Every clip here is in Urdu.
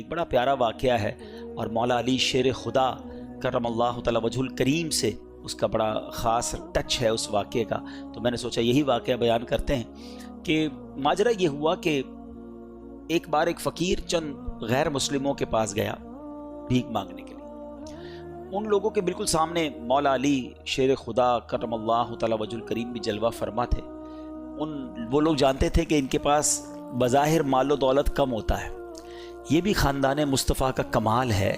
ایک بڑا پیارا واقعہ ہے اور مولا علی شیر خدا کرم اللہ تعالی وجہ الکریم سے اس کا بڑا خاص ٹچ ہے اس واقعے کا، تو میں نے سوچا یہی واقعہ بیان کرتے ہیں کہ ماجرا یہ ہوا کہ ایک بار ایک فقیر چند غیر مسلموں کے پاس گیا بھیک مانگنے کے لیے۔ ان لوگوں کے بالکل سامنے مولا علی شیر خدا کرم اللہ تعالی وجہ الکریم بھی جلوہ فرما تھے۔ وہ لوگ جانتے تھے کہ ان کے پاس بظاہر مال و دولت کم ہوتا ہے، یہ بھی خاندان مصطفیٰ کا کمال ہے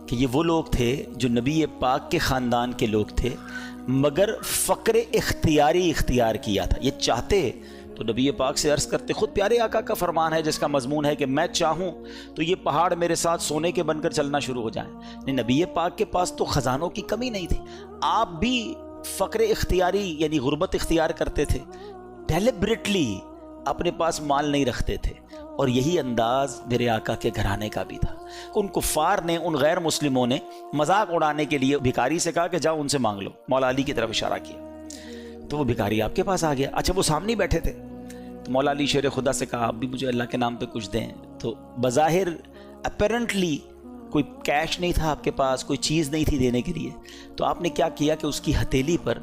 کہ یہ وہ لوگ تھے جو نبی پاک کے خاندان کے لوگ تھے، مگر فقر اختیاری اختیار کیا تھا۔ یہ چاہتے تو نبی پاک سے عرض کرتے، خود پیارے آقا کا فرمان ہے جس کا مضمون ہے کہ میں چاہوں تو یہ پہاڑ میرے ساتھ سونے کے بن کر چلنا شروع ہو جائیں۔ نبی پاک کے پاس تو خزانوں کی کمی نہیں تھی، آپ بھی فقر اختیاری یعنی غربت اختیار کرتے تھے، ڈیلیبریٹلی اپنے پاس مال نہیں رکھتے تھے، اور یہی انداز میرے آقا کے گھرانے کا بھی تھا۔ ان کفار نے، ان غیر مسلموں نے مذاق اڑانے کے لیے بھکاری سے کہا کہ جاؤ ان سے مانگ لو، مولا علی کی طرف اشارہ کیا تو وہ بھکاری آپ کے پاس آ گیا۔ اچھا وہ سامنے بیٹھے تھے تو مولا علی شیر خدا سے کہا آپ بھی مجھے اللہ کے نام پہ کچھ دیں، تو بظاہر اپیرنٹلی کوئی کیش نہیں تھا آپ کے پاس، کوئی چیز نہیں تھی دینے کے لیے، تو آپ نے کیا کیا کہ اس کی ہتھیلی پر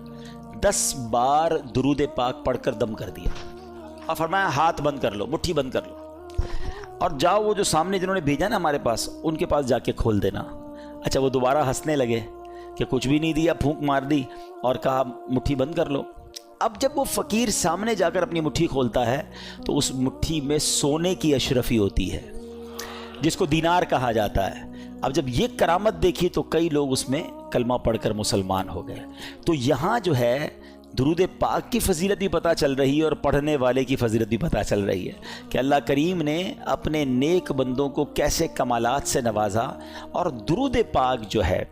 10 بار درود پاک پڑھ کر دم کر دیا اور فرمایا ہاتھ بند کر لو، مٹھی بند کر لو، اور جاؤ وہ جو سامنے جنہوں نے بھیجا نا ہمارے پاس ان کے پاس جا کے کھول دینا۔ اچھا وہ دوبارہ ہنسنے لگے کہ کچھ بھی نہیں دیا، پھونک مار دی اور کہا مٹھی بند کر لو۔ اب جب وہ فقیر سامنے جا کر اپنی مٹھی کھولتا ہے تو اس مٹھی میں سونے کی اشرفی ہوتی ہے جس کو دینار کہا جاتا ہے۔ اب جب یہ کرامت دیکھی تو کئی لوگ اس میں کلمہ پڑھ کر مسلمان ہو گئے۔ تو یہاں جو ہے درود پاک کی فضیلت بھی پتہ چل رہی ہے اور پڑھنے والے کی فضیلت بھی پتہ چل رہی ہے کہ اللہ کریم نے اپنے نیک بندوں کو کیسے کمالات سے نوازا، اور درود پاک جو ہے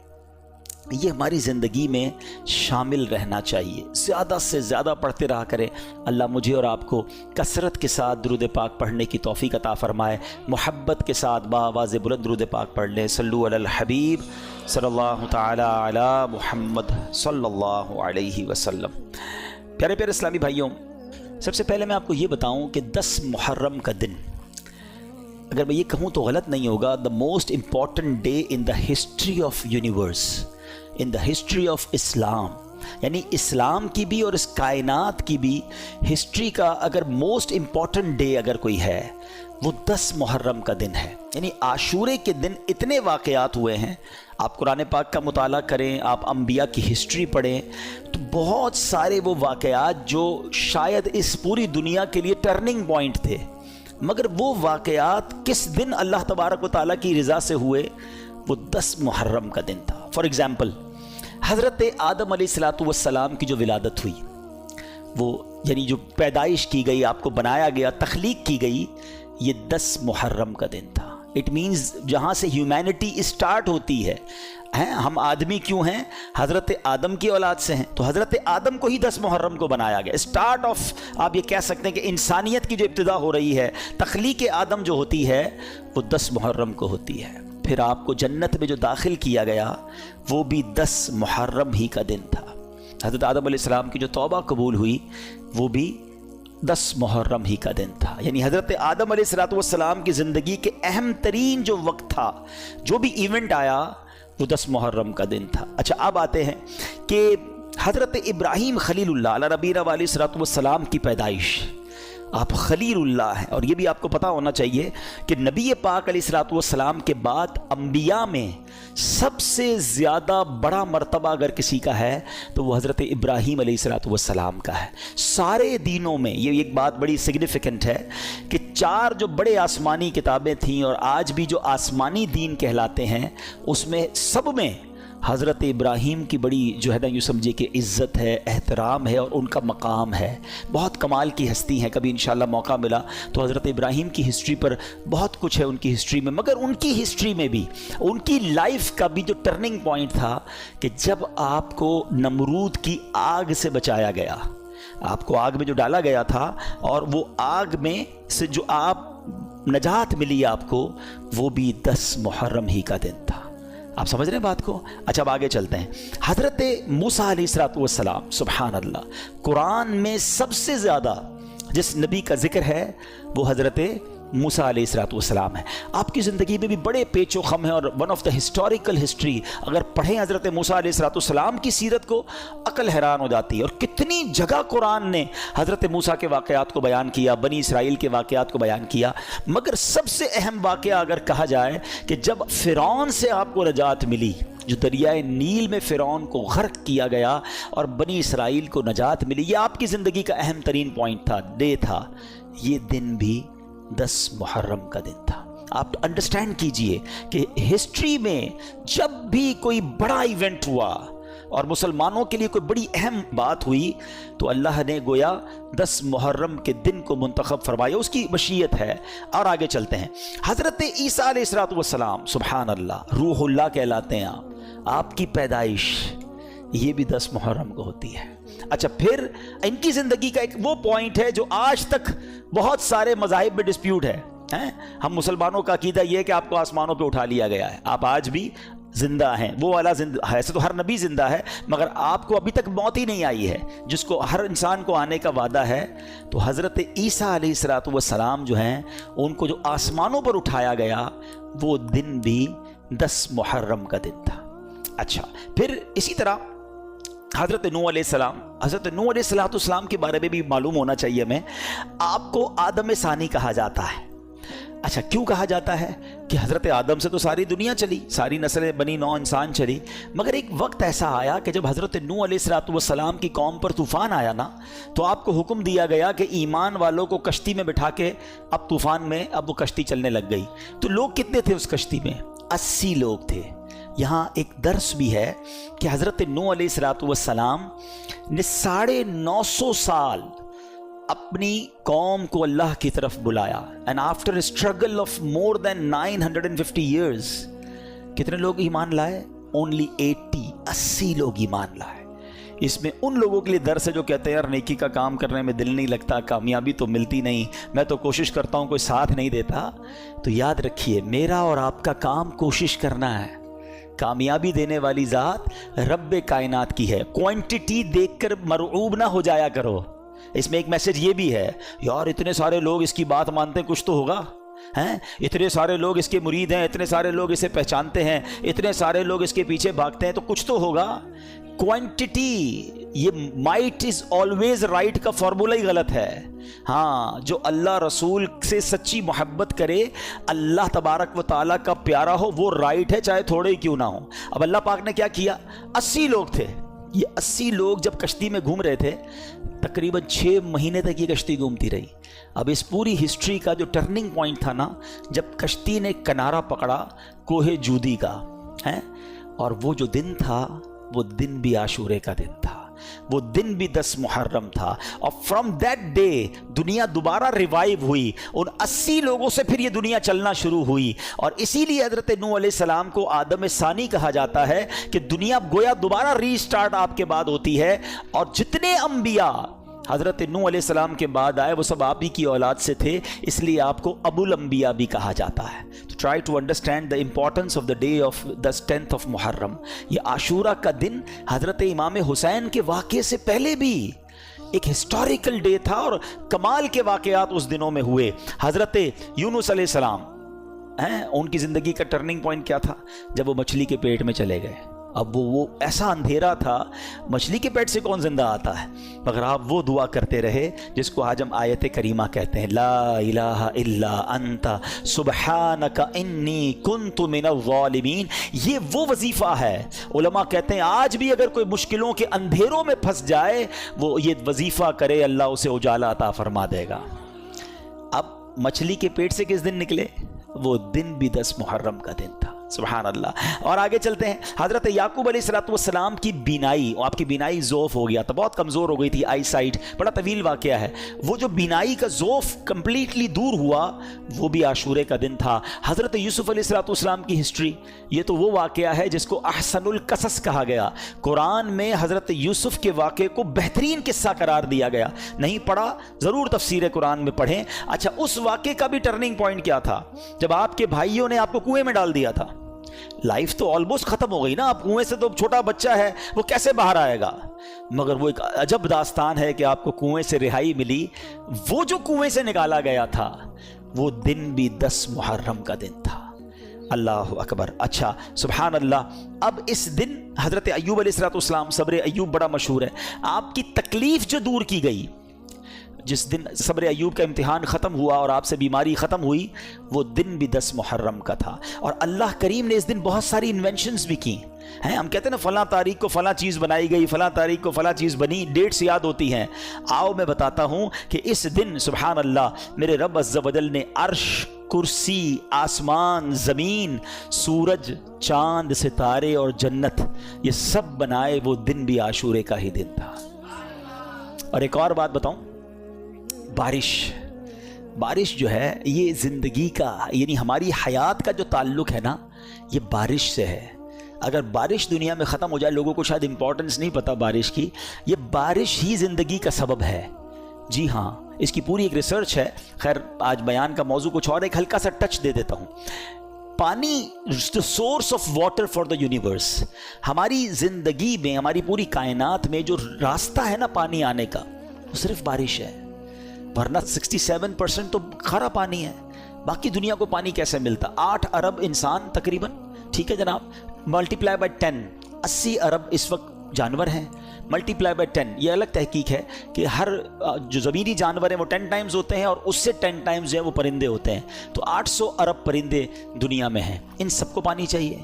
یہ ہماری زندگی میں شامل رہنا چاہیے، زیادہ سے زیادہ پڑھتے رہا کریں۔ اللہ مجھے اور آپ کو کثرت کے ساتھ درود پاک پڑھنے کی توفیق عطا فرمائے، محبت کے ساتھ بآواز بلند درود پاک پڑھ لیں۔ صلو علی الحبیب صلی اللہ تعالی علی محمد صلی اللہ علیہ وسلم۔ پیارے پیارے اسلامی بھائیوں، سب سے پہلے میں آپ کو یہ بتاؤں کہ 10 محرم کا دن، اگر میں یہ کہوں تو غلط نہیں ہوگا، the most important day in the history of universe, in the history of اسلام، یعنی اسلام کی بھی اور اس کائنات کی بھی ہسٹری کا اگر موسٹ امپورٹنٹ ڈے اگر کوئی ہے وہ 10 محرم کا دن ہے۔ یعنی عاشورے کے دن اتنے واقعات ہوئے ہیں، آپ قرآن پاک کا مطالعہ کریں، آپ انبیاء کی ہسٹری پڑھیں تو بہت سارے وہ واقعات جو شاید اس پوری دنیا کے لیے ٹرننگ پوائنٹ تھے، مگر وہ واقعات کس دن اللہ تبارک و تعالیٰ کی رضا سے ہوئے، وہ 10 محرم کا دن تھا۔ فار ایگزامپل حضرت آدم علیہ السلام کی جو ولادت ہوئی، وہ یعنی جو پیدائش کی گئی، آپ کو بنایا گیا، تخلیق کی گئی، یہ 10 محرم کا دن تھا۔ اٹ مینز جہاں سے ہیومینٹی اسٹارٹ ہوتی ہے، ہم آدمی کیوں ہیں؟ حضرت آدم کی اولاد سے ہیں، تو حضرت آدم کو ہی 10 محرم کو بنایا گیا۔ اسٹارٹ آف آپ یہ کہہ سکتے ہیں کہ انسانیت کی جو ابتدا ہو رہی ہے، تخلیق آدم جو ہوتی ہے وہ 10 محرم کو ہوتی ہے۔ پھر آپ کو جنت میں جو داخل کیا گیا وہ بھی 10 محرم ہی کا دن تھا۔ حضرت آدم علیہ السلام کی جو توبہ قبول ہوئی وہ بھی 10 محرم ہی کا دن تھا۔ یعنی حضرت آدم علیہ السلام کی زندگی کے اہم ترین جو وقت تھا، جو بھی ایونٹ آیا، وہ 10 محرم کا دن تھا۔ اچھا اب آتے ہیں کہ حضرت ابراہیم خلیل اللہ علیہ نبینا علیہ السلام کی پیدائش، آپ خلیل اللہ ہیں، اور یہ بھی آپ کو پتا ہونا چاہیے کہ نبی پاک علیہ السلام کے بعد انبیاء میں سب سے زیادہ بڑا مرتبہ اگر کسی کا ہے تو وہ حضرت ابراہیم علیہ السلام کا ہے۔ سارے دینوں میں یہ ایک بات بڑی سگنیفیکنٹ ہے کہ 4 جو بڑے آسمانی کتابیں تھیں اور آج بھی جو آسمانی دین کہلاتے ہیں، اس میں سب میں حضرت ابراہیم کی بڑی جو ہے نا یوں سمجھے کہ عزت ہے، احترام ہے اور ان کا مقام ہے۔ بہت کمال کی ہستی ہیں، کبھی انشاءاللہ موقع ملا تو حضرت ابراہیم کی ہسٹری پر بہت کچھ ہے ان کی ہسٹری میں، مگر ان کی ہسٹری میں بھی ان کی لائف کا بھی جو ٹرننگ پوائنٹ تھا کہ جب آپ کو نمرود کی آگ سے بچایا گیا، آپ کو آگ میں جو ڈالا گیا تھا اور وہ آگ میں سے جو آپ نجات ملی آپ کو، وہ بھی 10 محرم ہی کا دن تھا۔ آپ سمجھ رہے ہیں بات کو؟ اچھا اب آگے چلتے ہیں۔ حضرت موسیٰ علیہ السلام، سبحان اللہ، قرآن میں سب سے زیادہ جس نبی کا ذکر ہے وہ حضرت موسیٰ علیہ السلام ہے. آپ کی زندگی میں بھی بڑے پیچ و خم ہیں اور one of the historical history اگر پڑھیں حضرت موسیٰ علیہ السلام کی سیرت کو عقل حیران ہو جاتی ہے. اور کتنی جگہ قرآن نے حضرت موسیٰ کے واقعات کو بیان کیا, بنی اسرائیل کے واقعات کو بیان کیا, مگر سب سے اہم واقعہ اگر کہا جائے کہ جب فرعون سے آپ کو نجات ملی, جو دریائے نیل میں فرعون کو غرق کیا گیا اور بنی اسرائیل کو نجات ملی, یہ آپ کی زندگی کا اہم ترین پوائنٹ تھا, ڈے تھا. یہ دن بھی 10 محرم کا دن تھا. آپ انڈرسٹینڈ کیجئے کہ ہسٹری میں جب بھی کوئی بڑا ایونٹ ہوا اور مسلمانوں کے لیے کوئی بڑی اہم بات ہوئی تو اللہ نے گویا 10 محرم کے دن کو منتخب فرمایا. اس کی مشیت ہے. اور آگے چلتے ہیں. حضرت عیسیٰ علیہ السلام سبحان اللہ روح اللہ کہلاتے ہیں. آپ کی پیدائش یہ بھی 10 محرم کو ہوتی ہے. اچھا, پھر ان کی زندگی کا ایک وہ پوائنٹ ہے جو آج تک بہت سارے مذاہب میں ڈسپیوٹ ہے. ہم مسلمانوں کا عقیدہ یہ ہے کہ آپ کو آسمانوں پہ اٹھا لیا گیا ہے, آپ آج بھی زندہ ہیں. وہ والا زندہ, ایسے تو ہر نبی زندہ ہے, مگر آپ کو ابھی تک موت ہی نہیں آئی ہے جس کو ہر انسان کو آنے کا وعدہ ہے. تو حضرت عیسیٰ علیہ السلام جو ہیں ان کو جو آسمانوں پر اٹھایا گیا وہ دن بھی 10 محرم کا دن تھا. اچھا, پھر اسی طرح حضرت نوح علیہ السلام کے بارے میں بھی معلوم ہونا چاہیے ہمیں. آپ کو آدم ثانی کہا جاتا ہے. اچھا, کیوں کہا جاتا ہے؟ کہ حضرت آدم سے تو ساری دنیا چلی, ساری نسلیں بنی نوح انسان چلی, مگر ایک وقت ایسا آیا کہ جب حضرت نوح علیہ السلام کی قوم پر طوفان آیا نا, تو آپ کو حکم دیا گیا کہ ایمان والوں کو کشتی میں بٹھا کے اب طوفان میں اب وہ کشتی چلنے لگ گئی. تو لوگ کتنے تھے اس کشتی میں؟ 80 لوگ تھے. یہاں ایک درس بھی ہے کہ حضرت نوح علیہ السلام نے 950 سال اپنی قوم کو اللہ کی طرف بلایا. and after a struggle of more than 950 years کتنے لوگ ایمان لائے؟ only 80 لوگ ایمان لائے. اس میں ان لوگوں کے لیے درس ہے جو کہتے ہیں یار نیکی کا کام کرنے میں دل نہیں لگتا, کامیابی تو ملتی نہیں, میں تو کوشش کرتا ہوں کوئی ساتھ نہیں دیتا. تو یاد رکھیے میرا اور آپ کا کام کوشش کرنا ہے. کامیابی دینے والی ذات رب کائنات کی ہے. کوانٹٹی دیکھ کر مرعوب نہ ہو جایا کرو. اس میں ایک میسج یہ بھی ہے, یار اتنے سارے لوگ اس کی بات مانتے ہیں, کچھ تو ہوگا. اتنے سارے لوگ اس کے مرید ہیں, اتنے سارے لوگ اسے پہچانتے ہیں, اتنے سارے لوگ اس کے پیچھے بھاگتے ہیں, تو کچھ تو ہوگا. کوانٹٹی, یہ مائٹ از آلویز رائٹ کا فارمولہ ہی غلط ہے. ہاں, جو اللہ رسول سے سچی محبت کرے, اللہ تبارک و تعالیٰ کا پیارا ہو, وہ رائٹ ہے چاہے تھوڑے ہی کیوں نہ ہو. اب اللہ پاک نے کیا کیا؟ 80 لوگ تھے. یہ 80 لوگ جب کشتی میں گھوم رہے تھے, تقریباً 6 مہینے تک یہ کشتی گھومتی رہی. اب اس پوری ہسٹری کا جو ٹرننگ پوائنٹ تھا نا, جب کشتی نے کنارہ پکڑا کوہ جودی کا, اور وہ جو دن تھا وہ دن بھی عاشورے کا دن تھا, وہ دن بھی 10 محرم تھا. اور فرام دیٹ ڈے دنیا دوبارہ ریوائیو ہوئی. ان 80 لوگوں سے پھر یہ دنیا چلنا شروع ہوئی. اور اسی لیے حضرت نوح علیہ السلام کو آدم ثانی کہا جاتا ہے کہ دنیا گویا دوبارہ ری سٹارٹ آپ کے بعد ہوتی ہے. اور جتنے انبیاء حضرت نوح علیہ السلام کے بعد آئے وہ سب آپ ہی کی اولاد سے تھے, اس لیے آپ کو ابو الانبیاء بھی کہا جاتا ہے. Try to understand the importance of the day of the 10th of محرم. یہ عاشورہ کا دن حضرت امام حسین کے واقعے سے پہلے بھی ایک ہسٹوریکل ڈے تھا, اور کمال کے واقعات اس دنوں میں ہوئے. حضرت یونس علیہ السلام ان کی زندگی کا ٹرننگ پوائنٹ کیا تھا؟ جب وہ مچھلی کے پیٹ میں چلے گئے. اب وہ ایسا اندھیرا تھا, مچھلی کے پیٹ سے کون زندہ آتا ہے؟ مگر آپ وہ دعا کرتے رہے جس کو آج ہم آیت کریمہ کہتے ہیں, لا الہ الا انت سبحانک انی کنت من الظالمین. یہ وہ وظیفہ ہے. علماء کہتے ہیں آج بھی اگر کوئی مشکلوں کے اندھیروں میں پھنس جائے, وہ یہ وظیفہ کرے, اللہ اسے اجالا عطا فرما دے گا. اب مچھلی کے پیٹ سے کس دن نکلے؟ وہ دن بھی 10 محرم کا دن تھا. سبحان اللہ. اور آگے چلتے ہیں. حضرت یعقوب علیہ السلام کی بینائی, آپ کی بینائی ضعف ہو گیا تھا, بہت کمزور ہو گئی تھی, آئی سائٹ, بڑا طویل واقعہ ہے. وہ جو بینائی کا ضعف کمپلیٹلی دور ہوا وہ بھی عاشورے کا دن تھا. حضرت یوسف علیہ السلام کی ہسٹری, یہ تو وہ واقعہ ہے جس کو احسن القصص کہا گیا. قرآن میں حضرت یوسف کے واقعے کو بہترین قصہ قرار دیا گیا. نہیں پڑھا ضرور تفسیر قرآن میں پڑھیں. اچھا, اس واقعے کا بھی ٹرننگ پوائنٹ کیا تھا؟ جب آپ کے بھائیوں نے آپ کو کنویں میں ڈال دیا تھا. لائف تو آلموسٹ ختم ہو گئی نا, آپ کنویں سے تو چھوٹا بچہ ہے وہ کیسے باہر آئے گا؟ مگر وہ ایک عجب داستان ہے کہ آپ کو کنویں سے رہائی ملی. وہ جو کنویں سے نکالا گیا تھا وہ دن بھی 10 محرم کا دن تھا۔ اللہ اکبر۔ اچھا سبحان اللہ۔ اب اس دن حضرت ایوب علیہ السلام، صبر ایوب بڑا مشہور ہے، آپ کی تکلیف جو دور کی گئی، جس دن صبر ایوب کا امتحان ختم ہوا اور آپ سے بیماری ختم ہوئی، وہ دن بھی 10 محرم کا تھا۔ اور اللہ کریم نے اس دن بہت ساری انوینشنز بھی کی ہیں۔ ہم کہتے ہیں نا فلاں تاریخ کو فلاں چیز بنائی گئی، فلاں تاریخ کو فلاں چیز بنی، ڈیٹس یاد ہوتی ہیں۔ آؤ میں بتاتا ہوں کہ اس دن سبحان اللہ میرے رب عز و جل نے عرش، کرسی، آسمان، زمین، سورج، چاند، ستارے اور جنت، یہ سب بنائے، وہ دن بھی عاشورے کا ہی دن تھا۔ اور ایک اور بات بتاؤں، بارش جو ہے یہ زندگی کا، یعنی ہماری حیات کا جو تعلق ہے نا، یہ بارش سے ہے۔ اگر بارش دنیا میں ختم ہو جائے، لوگوں کو شاید امپورٹنس نہیں پتا بارش کی، یہ بارش ہی زندگی کا سبب ہے۔ جی ہاں، اس کی پوری ایک ریسرچ ہے۔ خیر آج بیان کا موضوع کچھ اور، ایک ہلکا سا ٹچ دے دیتا ہوں۔ پانی، the source of water for the universe، ہماری زندگی میں، ہماری پوری کائنات میں جو راستہ ہے نا پانی آنے کا، وہ صرف بارش ہے، ورنہ 67% تو کھارا پانی ہے۔ باقی دنیا کو پانی کیسے ملتا؟ 8 ارب انسان تقریباً، ٹھیک ہے جناب، ملٹیپلائی بائی 10، 80 ارب اس وقت جانور ہیں، ملٹیپلائی بائی 10، یہ الگ تحقیق ہے کہ ہر جو زمینی جانور ہیں وہ 10 ٹائمز ہوتے ہیں، اور اس سے 10 ٹائمز جو ہیں وہ پرندے ہوتے ہیں، تو 800 ارب پرندے دنیا میں ہیں۔ ان سب کو پانی چاہیے،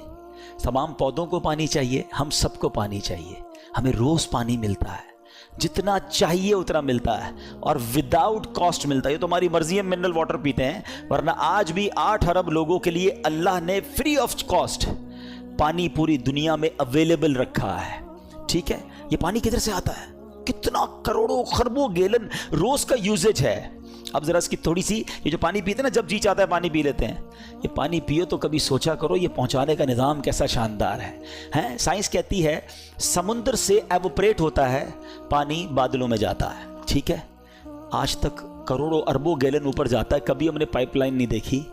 تمام پودوں کو پانی چاہیے، ہم سب کو پانی چاہیے۔ ہمیں روز پانی ملتا ہے، جتنا چاہیے اتنا ملتا ہے، اور وداؤٹ کاسٹ ملتا ہے۔ یہ تو ہماری مرضی ہے، منرل واٹر پیتے ہیں، ورنہ آج بھی 8 ارب لوگوں کے لیے اللہ نے فری آف کاسٹ پانی پوری دنیا میں اویلیبل رکھا ہے۔ ٹھیک ہے، یہ پانی کدھر سے آتا ہے؟ کتنا کروڑوں خربوں گیلن روز کا یوزیج ہے۔ اب ذرا اس کی تھوڑی سی، یہ جو پانی پیتے ہیں نا، جب جی چاہتا ہے پانی پی لیتے ہیں، یہ پانی پیو تو کبھی سوچا کرو یہ پہنچانے کا نظام کیسا شاندار ہے۔ سائنس کہتی ہے سمندر سے ایوپریٹ ہوتا ہے پانی، بادلوں میں جاتا ہے، ٹھیک ہے، آج تک کروڑوں اربوں گیلن اوپر جاتا ہے، کبھی ہم نے پائپ لائن نہیں دیکھی۔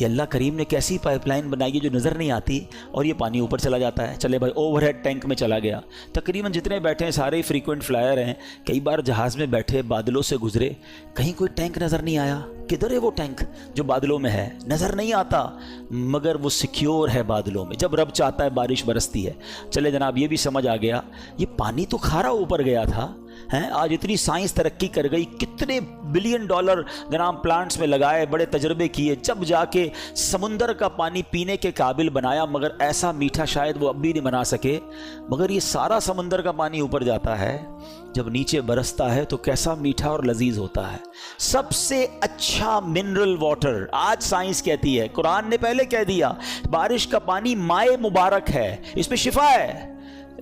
یہ اللہ کریم نے کیسی پائپ لائن بنائی ہے جو نظر نہیں آتی، اور یہ پانی اوپر چلا جاتا ہے۔ چلے بھائی، اوور ہیڈ ٹینک میں چلا گیا، تقریباً جتنے بیٹھے ہیں سارے فریکوینٹ فلائر ہیں، کئی بار جہاز میں بیٹھے بادلوں سے گزرے، کہیں کوئی ٹینک نظر نہیں آیا۔ کدھر ہے وہ ٹینک جو بادلوں میں ہے؟ نظر نہیں آتا، مگر وہ سیکیور ہے بادلوں میں، جب رب چاہتا ہے بارش برستی ہے۔ چلے جناب، یہ بھی سمجھ آ گیا، یہ پانی تو کھارا اوپر گیا تھا، آج اتنی سائنس ترقی کر گئی، کتنے بلین ڈالر جناب پلانٹس میں لگائے، بڑے تجربے کیے، جب جا کے سمندر کا پانی پینے کے قابل بنایا، مگر ایسا میٹھا شاید وہ اب بھی نہیں بنا سکے۔ مگر یہ سارا سمندر کا پانی اوپر جاتا ہے، جب نیچے برستا ہے تو کیسا میٹھا اور لذیذ ہوتا ہے۔ سب سے اچھا منرل واٹر آج سائنس کہتی ہے، قرآن نے پہلے کہہ دیا بارش کا پانی مائے مبارک ہے، اس میں شفا ہے،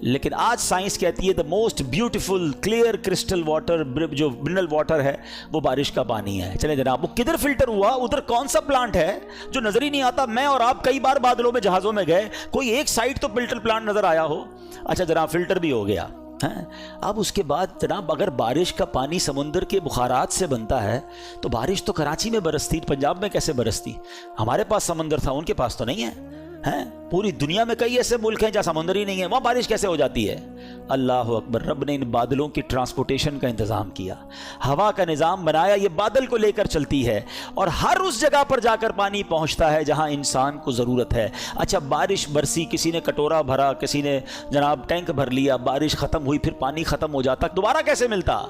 لیکن آج سائنس کہتی ہے the most beautiful clear crystal water, جو منرل واٹر ہے وہ بارش کا پانی ہے۔ چلیں جناب، وہ کدھر فلٹر ہوا؟ ادھر کون سا پلانٹ ہے جو نظر ہی نہیں آتا؟ میں اور آپ کئی بار بادلوں میں جہازوں میں گئے، کوئی ایک سائٹ تو فلٹر پلانٹ نظر آیا ہو؟ اچھا جناب، فلٹر بھی ہو گیا۔ اب اس کے بعد جناب، اگر بارش کا پانی سمندر کے بخارات سے بنتا ہے تو بارش تو کراچی میں برستی، پنجاب میں کیسے برستی؟ ہمارے پاس سمندر تھا، ان کے پاس تو نہیں ہے۔ پوری دنیا میں کئی ایسے ملک ہیں جہاں سمندر ہی نہیں ہے، وہاں بارش کیسے ہو جاتی ہے؟ اللہ اکبر، رب نے ان بادلوں کی ٹرانسپورٹیشن کا انتظام کیا، ہوا کا نظام بنایا، یہ بادل کو لے کر چلتی ہے، اور ہر اس جگہ پر جا کر پانی پہنچتا ہے جہاں انسان کو ضرورت ہے۔ اچھا، بارش برسی، کسی نے کٹورا بھرا، کسی نے جناب ٹینک بھر لیا، بارش ختم ہوئی، پھر پانی ختم ہو جاتا، دوبارہ کیسے ملتا؟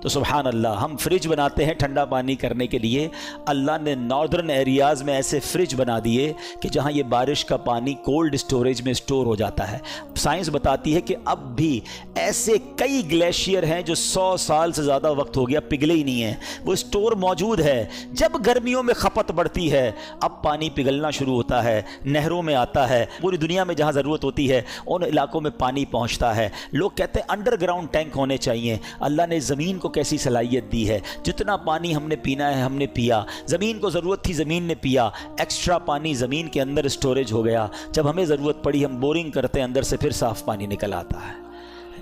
تو سبحان اللہ، ہم فریج بناتے ہیں ٹھنڈا پانی کرنے کے لیے، اللہ نے ناردرن ایریاز میں ایسے فریج بنا دیے کہ جہاں یہ بارش کا پانی کولڈ اسٹوریج میں اسٹور ہو جاتا ہے۔ سائنس بتاتی ہے کہ اب بھی ایسے کئی گلیشیئر ہیں جو 100 سال سے زیادہ وقت ہو گیا پگھلے ہی نہیں ہیں، وہ اسٹور موجود ہے۔ جب گرمیوں میں کھپت بڑھتی ہے، اب پانی پگھلنا شروع ہوتا ہے، نہروں میں آتا ہے، پوری دنیا میں جہاں ضرورت ہوتی ہے ان علاقوں میں پانی پہنچتا ہے۔ لوگ کہتے ہیں انڈر گراؤنڈ ٹینک ہونے چاہیے۔ اللہ نے زمین کو کیسی صلاحیت دی ہے، جتنا پانی ہم نے پینا ہے ہم نے پیا، زمین کو ضرورت تھی زمین نے پیا، ایکسٹرا پانی زمین کے اندر اسٹوریج ہو گیا، جب ہمیں ضرورت پڑی ہم بورنگ کرتے ہیں، اندر سے پھر صاف پانی نکل آتا ہے۔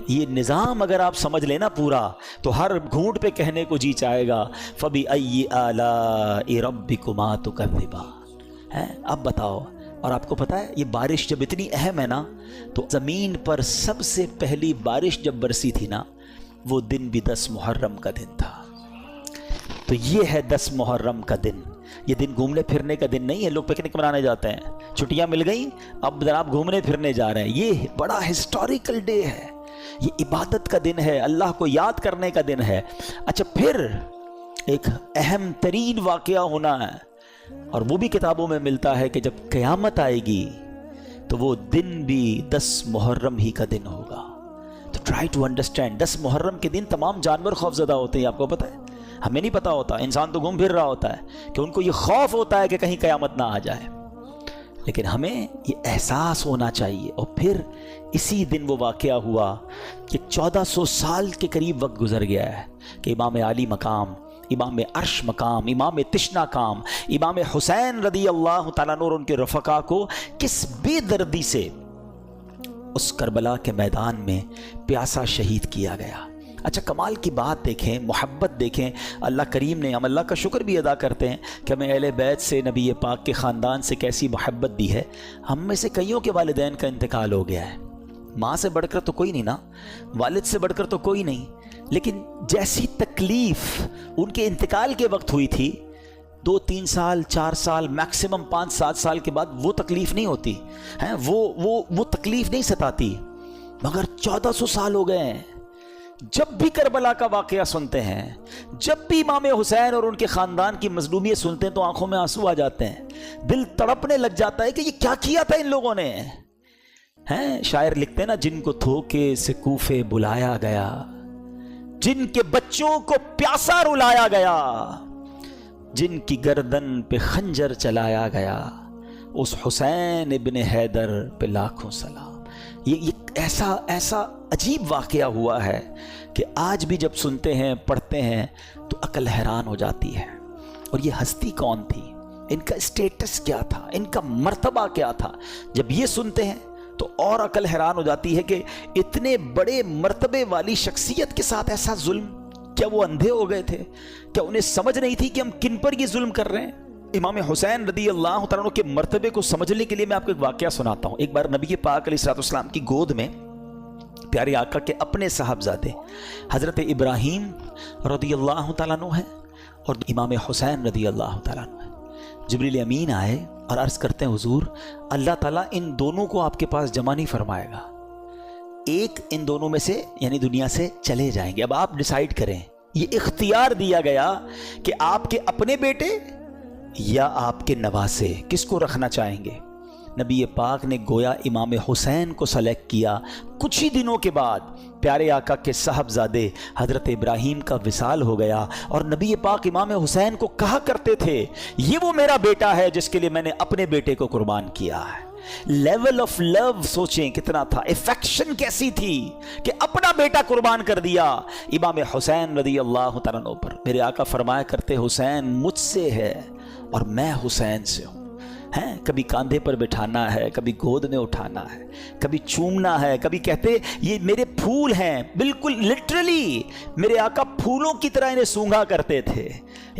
یہ نظام اگر آپ سمجھ لینا پورا، تو ہر گھونٹ پہ کہنے کو جی چاہے گا فَبِأَيِّ آلَاءِ رَبِّكُمَا تُكَذِّبَانِ۔ اب بتاؤ، اور آپ کو پتہ ہے یہ بارش جب اتنی اہم ہے نا، تو زمین پر سب سے پہلی بارش جب برسی تھی نا، وہ دن بھی 10 محرم کا دن تھا۔ تو یہ ہے 10 محرم کا دن۔ یہ دن گھومنے پھرنے کا دن نہیں ہے، لوگ پکنک منانے جاتے ہیں، چھٹیاں مل گئیں اب جناب گھومنے پھرنے جا رہے ہیں۔ یہ بڑا ہسٹوریکل ڈے ہے، یہ عبادت کا دن ہے، اللہ کو یاد کرنے کا دن ہے۔ اچھا پھر ایک اہم ترین واقعہ ہونا ہے، اور وہ بھی کتابوں میں ملتا ہے کہ جب قیامت آئے گی تو وہ دن بھی 10 محرم ہی کا دن ہوگا۔ تو ٹرائی ٹو انڈرسٹینڈ، 10 محرم کے دن تمام جانور خوف زدہ ہوتے ہیں، آپ کو پتہ ہے؟ ہمیں نہیں پتا ہوتا، انسان تو گھوم پھر رہا ہوتا ہے کہ ان کو یہ خوف ہوتا ہے کہ کہیں قیامت نہ آ جائے، لیکن ہمیں یہ احساس ہونا چاہیے۔ اور پھر اسی دن وہ واقعہ ہوا کہ 1400 سال کے قریب وقت گزر گیا ہے کہ امام علی مقام، امام عرش مقام، امام تشنا کام، امام حسین رضی اللہ تعالیٰ عنہ اور ان کے رفقا کو کس بے دردی سے اس کربلا کے میدان میں پیاسا شہید کیا گیا۔ اچھا کمال کی بات دیکھیں، محبت دیکھیں، اللہ کریم نے، ہم اللہ کا شکر بھی ادا کرتے ہیں کہ ہمیں اہل بیت سے، نبی پاک کے خاندان سے کیسی محبت دی ہے۔ ہم میں سے کئیوں کے والدین کا انتقال ہو گیا ہے، ماں سے بڑھ کر تو کوئی نہیں نا، والد سے بڑھ کر تو کوئی نہیں، لیکن جیسی تکلیف ان کے انتقال کے وقت ہوئی تھی 2-3 سال 4 سال میکسیمم 5-7 سال کے بعد وہ تکلیف نہیں ہوتی ہے، وہ تکلیف نہیں ستاتی، مگر 1400 سال ہو گئے ہیں۔ جب بھی کربلا کا واقعہ سنتے ہیں، جب بھی امام حسین اور ان کے خاندان کی مظلومیت سنتے ہیں تو آنکھوں میں آنسو آ جاتے ہیں، دل تڑپنے لگ جاتا ہے کہ یہ کیا کیا تھا ان لوگوں نے۔ ہیں شاعر لکھتے ہیں نا، جن کو دھوکے سے کوفے بلایا گیا، جن کے بچوں کو پیاسا رلایا گیا، جن کی گردن پہ خنجر چلایا گیا، اس حسین ابن حیدر پہ لاکھوں سلام۔ یہ ایسا عجیب واقعہ ہوا ہے کہ آج بھی جب سنتے ہیں، پڑھتے ہیں تو عقل حیران ہو جاتی ہے۔ اور یہ ہستی کون تھی، ان کا اسٹیٹس کیا تھا، ان کا مرتبہ کیا تھا، جب یہ سنتے ہیں تو اور عقل حیران ہو جاتی ہے کہ اتنے بڑے مرتبے والی شخصیت کے ساتھ ایسا ظلم۔ کیا وہ اندھے ہو گئے تھے؟ کیا انہیں سمجھ نہیں تھی کہ ہم کن پر یہ ظلم کر رہے ہیں؟ امام حسین رضی اللہ تعالیٰ عنہ کے مرتبے کو سمجھنے کے لیے میں آپ کو ایک واقعہ سناتا ہوں۔ ایک بار نبی پاک علیہ السلام کی گود میں پیارے آقا کے اپنے صاحبزادے حضرت ابراہیم رضی اللہ تعالیٰ عنہ ہیں اور امام حسین رضی اللہ تعالیٰ عنہ ہیں۔ جبریل امین آئے اور عرض کرتے ہیں حضور اللہ تعالیٰ ان دونوں کو آپ کے پاس جمع نہیں فرمائے گا، ایک ان دونوں میں سے یعنی دنیا سے چلے جائیں گے، اب آپ ڈیسائیڈ کریں۔ یہ اختیار دیا گیا کہ آپ کے اپنے بیٹے یا آپ کے نواسے کس کو رکھنا چاہیں گے؟ نبی پاک نے گویا امام حسین کو سلیکٹ کیا۔ کچھ ہی دنوں کے بعد پیارے آقا کے صاحبزادے حضرت ابراہیم کا وصال ہو گیا، اور نبی پاک امام حسین کو کہا کرتے تھے یہ وہ میرا بیٹا ہے جس کے لیے میں نے اپنے بیٹے کو قربان کیا ہے۔ لیول آف لو سوچیں کتنا تھا، افیکشن کیسی تھی کہ اپنا بیٹا قربان کر دیا امام حسین رضی اللہ تعالیٰ عنہ پر۔ میرے آقا فرمایا کرتے حسین مجھ سے ہے اور میں حسین سے ہوں۔ ہیں کبھی کاندھے پر بٹھانا ہے، کبھی گود میں اٹھانا ہے، کبھی چومنا ہے، کبھی کہتے یہ میرے پھول ہیں، بالکل لٹرلی میرے آقا پھولوں کی طرح انہیں سونگھا کرتے تھے۔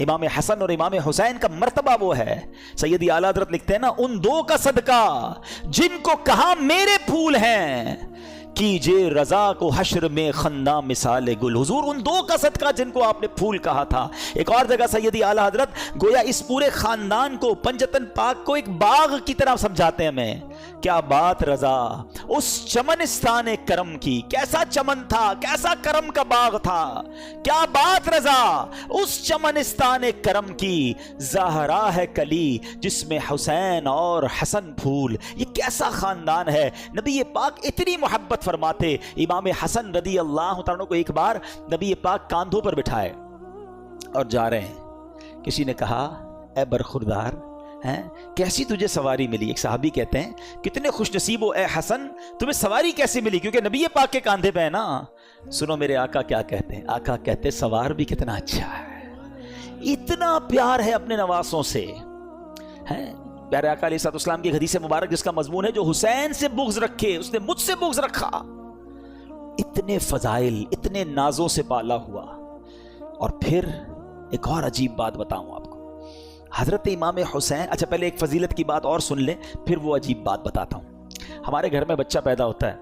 امام حسن اور امام حسین کا مرتبہ وہ ہے، سیدی اعلیٰ حضرت لکھتے ہیں نا، ان دو کا صدقہ جن کو کہا میرے پھول ہیں، کیجئے رضا کو حشر میں خنداں مثال گل۔ حضور ان دو کا صدقہ جن کو آپ نے پھول کہا تھا۔ ایک اور جگہ سیدی اعلیٰ حضرت گویا اس پورے خاندان کو، پنجتن پاک کو ایک باغ کی طرح سمجھاتے ہیں ہمیں۔ کیا بات رضا اس چمنستان کرم کی، کیسا چمن تھا، کیسا کرم کا باغ تھا، کیا بات رضا اس چمنستان کرم کی، زہرا ہے کلی جس میں حسین اور حسن پھول۔ یہ کیسا خاندان ہے۔ نبی پاک اتنی محبت فرماتے۔ امام حسن رضی اللہ تعالیٰ عنہ کو ایک بار نبی پاک کاندھوں پر بٹھائے اور جا رہے ہیں، کسی نے کہا اے برخوردار کیسی تجھے سواری ملی؟ ایک صحابی کہتے ہیں کتنے خوش نصیب ہو اے حسن، تمہیں سواری کیسی ملی؟ کیونکہ نبی پاک کے کاندھے پہ ہے نا۔ سنو میرے آقا کیا کہتے ہیں، آقا کہتے سوار بھی کتنا اچھا ہے، اتنا پیار ہے اپنے نواسوں سے۔ پیارے آقا علیہ السلام کی حدیث مبارک جس کا مضمون ہے جو حسین سے بغض رکھے اس نے مجھ سے بغض رکھا۔ اتنے فضائل، اتنے نازوں سے پالا ہوا۔ اور پھر ایک اور عجیب بات بتاؤں آپ کو، حضرت امام حسین، اچھا پہلے ایک فضیلت کی بات اور سن لیں پھر وہ عجیب بات بتاتا ہوں۔ ہمارے گھر میں بچہ پیدا ہوتا ہے،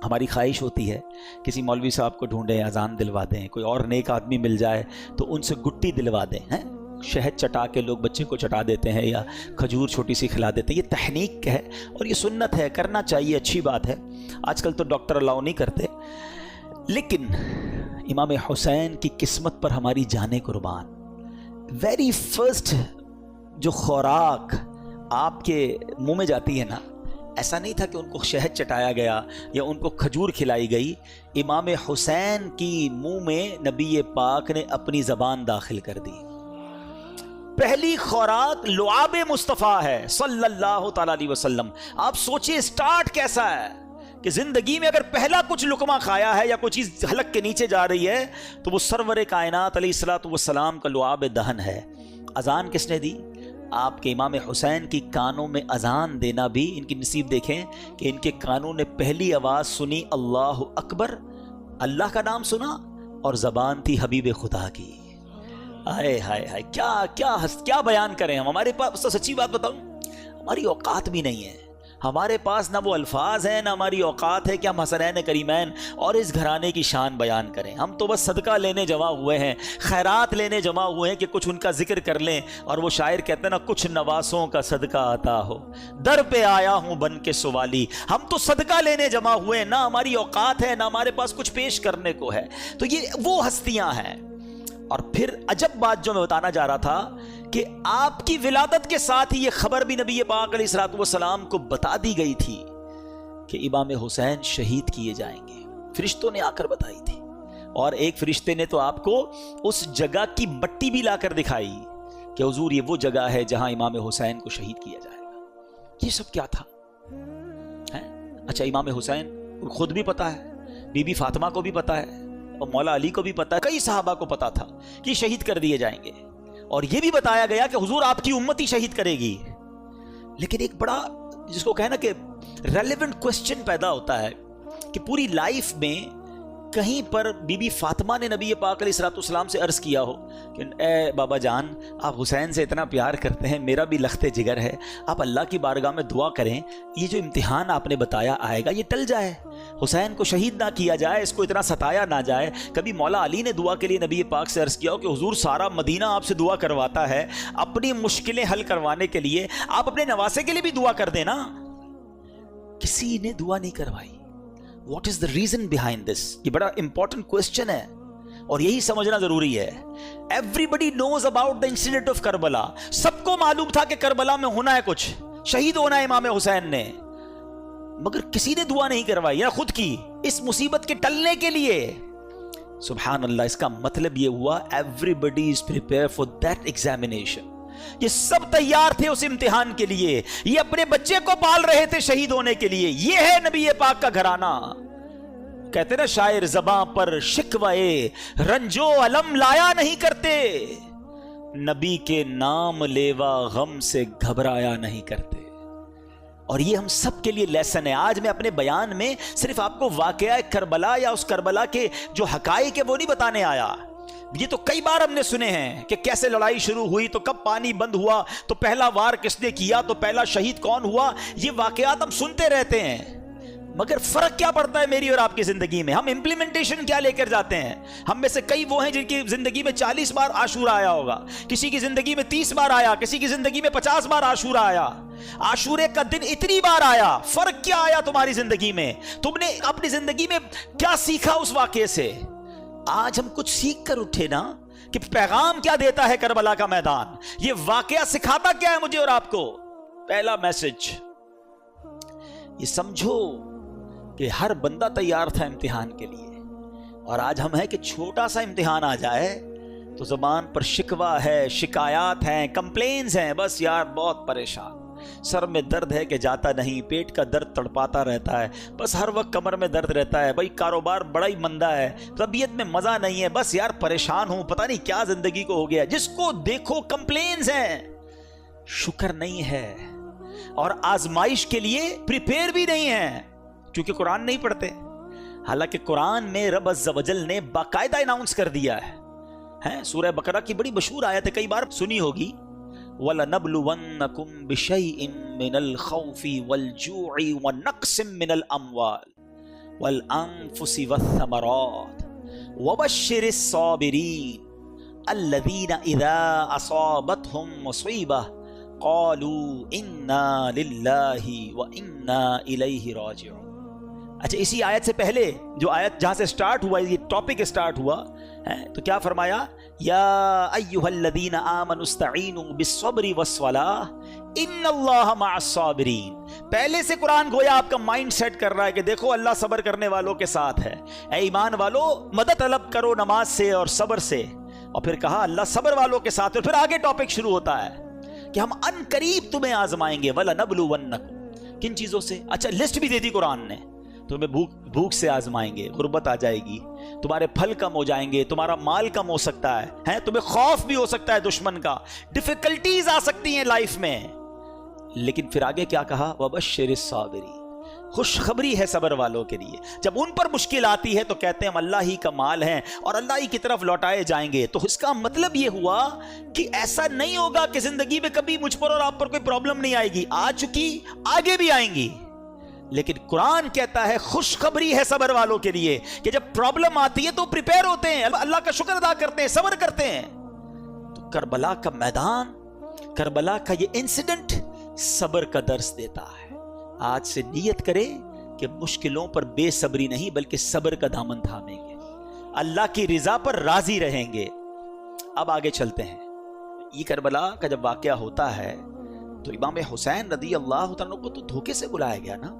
ہماری خواہش ہوتی ہے کسی مولوی صاحب کو ڈھونڈیں، اذان دلوا دیں، کوئی اور نیک آدمی مل جائے تو ان سے گٹی دلوا دیں۔ شہد چٹا کے لوگ بچے کو چٹا دیتے ہیں یا کھجور چھوٹی سی کھلا دیتے ہیں، یہ تحنیک ہے اور یہ سنت ہے، کرنا چاہیے، اچھی بات ہے۔ آج کل تو ڈاکٹر الاؤ نہیں کرتے، لیکن امام حسین کی قسمت پر ہماری جانیں قربان۔ ویری فرسٹ جو خوراک آپ کے منہ میں جاتی ہے نا، ایسا نہیں تھا کہ ان کو شہد چٹایا گیا یا ان کو کھجور کھلائی گئی، امام حسین کی منہ میں نبی پاک نے اپنی زبان داخل کر دی۔ پہلی خوراک لعاب مصطفیٰ ہے صلی اللہ تعالی علیہ وسلم۔ آپ سوچئے سٹارٹ کیسا ہے کہ زندگی میں اگر پہلا کچھ لقمہ کھایا ہے یا کوئی چیز حلق کے نیچے جا رہی ہے تو وہ سرور کائنات علیہ الصلوۃ والسلام کا لعاب دہن ہے۔ اذان کس نے دی؟ آپ کے امام حسین کی کانوں میں اذان دینا بھی ان کی نصیب دیکھیں کہ ان کے کانوں نے پہلی آواز سنی اللہ اکبر، اللہ کا نام سنا، اور زبان تھی حبیب خدا کی۔ ہائے ہائے ہائے، کیا بیان کریں ہم۔ ہمارے پاس تو سچی بات بتاؤں، ہماری اوقات بھی نہیں ہے، ہمارے پاس نہ وہ الفاظ ہیں، نہ ہماری اوقات ہے کہ ہم حسنین کریمین اور اس گھرانے کی شان بیان کریں۔ ہم تو بس صدقہ لینے جمع ہوئے ہیں، خیرات لینے جمع ہوئے ہیں کہ کچھ ان کا ذکر کر لیں، اور وہ شاعر کہتے ہیں نا، کچھ نواسوں کا صدقہ عطا ہو، در پہ آیا ہوں بن کے سوالی۔ ہم تو صدقہ لینے جمع ہوئے ہیں، نہ ہماری اوقات ہے، نہ ہمارے پاس کچھ پیش کرنے کو ہے۔ تو یہ وہ ہستیاں ہیں۔ اور پھر عجب بات جو میں بتانا جا رہا تھا کہ آپ کی ولادت کے ساتھ ہی یہ خبر بھی نبی پاک علیہ الصلوۃ والسلام کو بتا دی گئی تھی کہ امام حسین شہید کیے جائیں گے۔ فرشتوں نے آ کر بتائی تھی، اور ایک فرشتے نے تو آپ کو اس جگہ کی مٹی بھی لا کر دکھائی کہ حضور یہ وہ جگہ ہے جہاں امام حسین کو شہید کیا جائے گا۔ یہ سب کیا تھا؟ اچھا، امام حسین خود بھی پتا ہے، بی بی فاطمہ کو بھی پتا ہے، اور مولا علی کو بھی پتا ہے، کئی صحابہ کو پتا تھا کہ شہید کر دیے جائیں گے، اور یہ بھی بتایا گیا کہ حضور آپ کی امت ہی شہید کرے گی۔ لیکن ایک بڑا جس کو کہنا کہ ریلیونٹ کوسچن پیدا ہوتا ہے کہ پوری لائف میں کہیں پر بی بی فاطمہ نے نبی پاک علیہ الصلوۃ والسلام سے عرض کیا ہو کہ اے بابا جان، آپ حسین سے اتنا پیار کرتے ہیں، میرا بھی لخت جگر ہے، آپ اللہ کی بارگاہ میں دعا کریں یہ جو امتحان آپ نے بتایا آئے گا یہ ٹل جائے، حسین کو شہید نہ کیا جائے، اس کو اتنا ستایا نہ جائے۔ کبھی مولا علی نے دعا کے لیے نبی پاک سے عرض کیا ہو کہ حضور سارا مدینہ آپ سے دعا کرواتا ہے، اپنی مشکلیں حل کروانے کے لیے آپ اپنے نواسے کے لیے بھی دعا کر دینا۔ کسی نے دعا نہیں کروائی۔ What is the reason behind this؟ یہ بڑا important question ہے اور یہی سمجھنا ضروری ہے۔ Everybody knows about the incident of Karbala, سب کو معلوم تھا کہ کربلا میں ہونا ہے، کچھ شہید ہونا ہے امام حسین نے، مگر کسی نے دعا نہیں کروائی یا خود کی اس مصیبت کے ٹلنے کے لیے۔ سبحان اللہ، اس کا مطلب یہ ہوا everybody is prepared for that examination۔ یہ سب تیار تھے اس امتحان کے لیے، یہ اپنے بچے کو پال رہے تھے شہید ہونے کے لیے۔ یہ ہے نبی پاک کا گھرانہ۔ کہتے نا شاعر، زباں پر شکوے رنجو علم لایا نہیں کرتے، نبی کے نام لیوا غم سے گھبرایا نہیں کرتے۔ اور یہ ہم سب کے لیے لیسن ہے۔ آج میں اپنے بیان میں صرف آپ کو واقعہ کربلا یا اس کربلا کے جو حقائق ہے وہ نہیں بتانے آیا۔ یہ تو کئی بار ہم نے سنے ہیں کہ کیسے لڑائی شروع ہوئی، تو کب پانی بند ہوا، تو پہلا وار کس نے کیا، تو پہلا شہید کون ہوا۔ یہ واقعات ہم سنتے رہتے ہیں، مگر فرق کیا پڑتا ہے میری اور آپ کی زندگی میں؟ ہم امپلیمنٹیشن کیا لے کر جاتے ہیں؟ ہم میں سے کئی وہ ہیں جن کی زندگی میں 40 بار عاشورہ آیا ہوگا، کسی کی زندگی میں 30 بار آیا، کسی کی زندگی میں 50 بار عاشورہ آیا۔ عاشورے کا دن اتنی بار آیا، فرق کیا آیا تمہاری زندگی میں؟ تم نے اپنی زندگی میں کیا سیکھا اس واقعے سے؟ آج ہم کچھ سیکھ کر اٹھے نا کہ پیغام کیا دیتا ہے کربلا کا میدان، یہ واقعہ سکھاتا کیا ہے مجھے اور آپ کو؟ پہلا میسج یہ سمجھو کہ ہر بندہ تیار تھا امتحان کے لیے، اور آج ہم ہیں کہ چھوٹا سا امتحان آ جائے تو زبان پر شکوہ ہے، شکایات ہیں، کمپلینز ہیں، بس یار بہت پریشان، سر میں درد ہے کہ جاتا نہیں، پیٹ کا درد تڑپاتا رہتا ہے، بس ہر وقت کمر میں درد رہتا ہے، بھائی کاروبار بڑا ہی مندہ ہے، طبیعت میں مزہ نہیں ہے، بس یار پریشان ہوں، پتہ نہیں کیا زندگی کو ہو گیا۔ جس کو دیکھو کمپلینز ہیں، شکر نہیں ہے، اور آزمائش کے لیے پریپیئر بھی نہیں ہے، کیونکہ قرآن نہیں پڑھتے۔ حالانکہ قرآن میں رب عز و جل نے باقاعدہ اناؤنس کر دیا ہے، سورہ بقرہ کی بڑی مشہور آیت ہے، کئی بار سنی ہوگی، وَلَنَبْلُوَنَّكُمْ بِشَيْءٍ مِّنَ الْخَوْفِ وَالْجُوعِ وَنَقْصٍ مِّنَ الْأَمْوَالِ وَالْأَنفُسِ وَالثَّمَرَاتِ وَبَشِّرِ الصَّابِرِينَ الذین اذا اصابتہم مصیبہ قالوا انا للہ وانا الیہ راجعون. اچھا اسی آیت سے پہلے جو آیت جہاں سے سٹارٹ ہوا، یہ ٹاپک سٹارٹ ہوا ہے، تو کیا فرمایا؟ یا ایھا الذین آمنوا استعینوا بالصبر والصلاۃ ان اللہ مع الصابرین. پہلے سے قرآن گویا آپ کا مائنڈ سیٹ کر رہا ہے کہ دیکھو اللہ صبر کرنے والوں کے ساتھ ہے. اے ایمان والو مدد طلب کرو نماز سے اور صبر سے. اور پھر کہا اللہ صبر والوں کے ساتھ. اور پھر آگے ٹاپک شروع ہوتا ہے کہ ہم ان قریب تمہیں آزمائیں گے. وَلَنَبْلُوَنَّكُمْ. کن چیزوں سے؟ اچھا لسٹ بھی دے دی قرآن نے. تمہیں بھوک سے آزمائیں گے، غربت آ جائے گی، تمہارے پھل کم ہو جائیں گے، تمہارا مال کم ہو سکتا ہے، تمہیں خوف بھی ہو سکتا ہے دشمن کا، ڈیفیکلٹیز آ سکتی ہیں لائف میں. لیکن پھر آگے کیا کہا؟ وَبَشِّرِ الصَّابِرِينَ. خوشخبری ہے صبر والوں کے لیے. جب ان پر مشکل آتی ہے تو کہتے ہیں ہم اللہ ہی کا مال ہیں اور اللہ ہی کی طرف لوٹائے جائیں گے. تو اس کا مطلب یہ ہوا کہ ایسا نہیں ہوگا کہ زندگی میں کبھی مجھ پر اور آپ پر کوئی پرابلم نہیں آئے گی. آ چکی، آگے بھی آئیں گی. لیکن قرآن کہتا ہے خوشخبری ہے صبر والوں کے لیے کہ جب پرابلم آتی ہے تو پریپیئر ہوتے ہیں، اللہ کا شکر ادا کرتے ہیں، صبر کرتے ہیں. تو کربلا کا میدان، کربلا کا یہ انسیڈنٹ صبر کا درس دیتا ہے. آج سے نیت کرے کہ مشکلوں پر بے صبری نہیں بلکہ صبر کا دامن تھامیں گے، اللہ کی رضا پر راضی رہیں گے. اب آگے چلتے ہیں. یہ کربلا کا جب واقعہ ہوتا ہے تو امام حسین رضی اللہ تعالیٰ کو تو دھوکے سے بلایا گیا نا.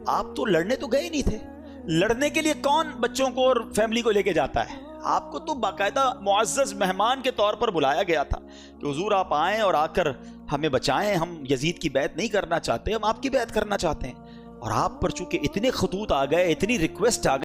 آپ تو لڑنے تو گئے نہیں تھے. لڑنے کے لیے کون بچوں کو اور فیملی کو لے کے جاتا ہے؟ آپ کو تو باقاعدہ معزز مہمان کے طور پر بلایا گیا تھا کہ حضور آپ آئیں اور آ کر ہمیں بچائیں. ہم یزید کی بیعت نہیں کرنا چاہتے، ہم آپ کی بیعت کرنا چاہتے ہیں. اور آپ پر چونکہ اتنے خطوط آ گئے، اتنی ریکویسٹ آ گئی